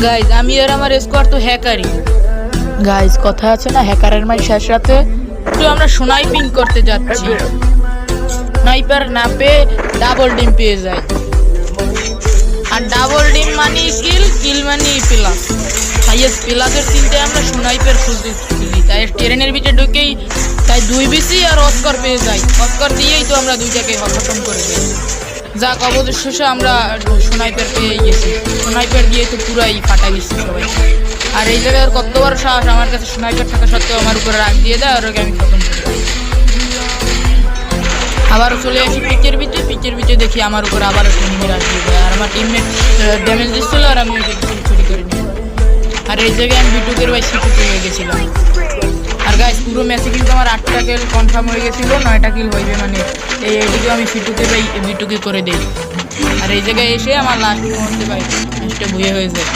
Guys আমি আর আমার squad তো হ্যাকারই। গাইস কথা আছে না, হ্যাকারের মাই শেষ রাতে। তো আমরা স্নাইপিং করতে যাচ্ছি, স্নাইপার না পেয়ে ডাবল ডিম পেয়ে যায়। আর ডাবল ডিম মানে কিল, কিল মানে প্লাস। তাই প্লাসের চিন্তে আমরা স্নাইপার খুঁজি, তাই ট্রেনের ভিতরে ঢুকেই তাই 2 বিসি আর অস্কার পেয়ে যাই। অস্কার দিয়েই তো আমরা দুইটাকে খতম করে দিই। যাক অবশেষে আমরা স্নাইপার পেয়ে গেছি, স্নাইপার দিয়ে তো পুরাই ফাটা গেছি সবাই। আর এই জায়গায় কত বড় সাহস, আমার কাছে স্নাইপার থাকা সত্ত্বেও আমার উপরে রাগ দিয়ে দেয় আর ওকে আমি খতম করে দিই। আবারও চলে আসি পিচের ভিতরে দেখি আমার উপর আবার এনিমি রাগ দিয়ে দেয়। আর আমার টিমমেট ড্যামেজ দিচ্ছিল আর আমি ওকে চুরি করে নিই। আর এই জায়গায় আমি বিটুকের ভাই সিটুকে হয়ে গেছিলাম। আর গাইস পুরো ম্যাচে কিন্তু আমার 8টা কিল কনফার্ম হয়ে গেছিলো, 9টা কিল হইবে মানে এইদিকে আমি সিটুকে ভাই বিটুকে করে দিই। আর এই জায়গায় এসে আমার লাস্ট মুহূর্তে ভাই ম্যাচটা ভুয়ে হয়ে যায়।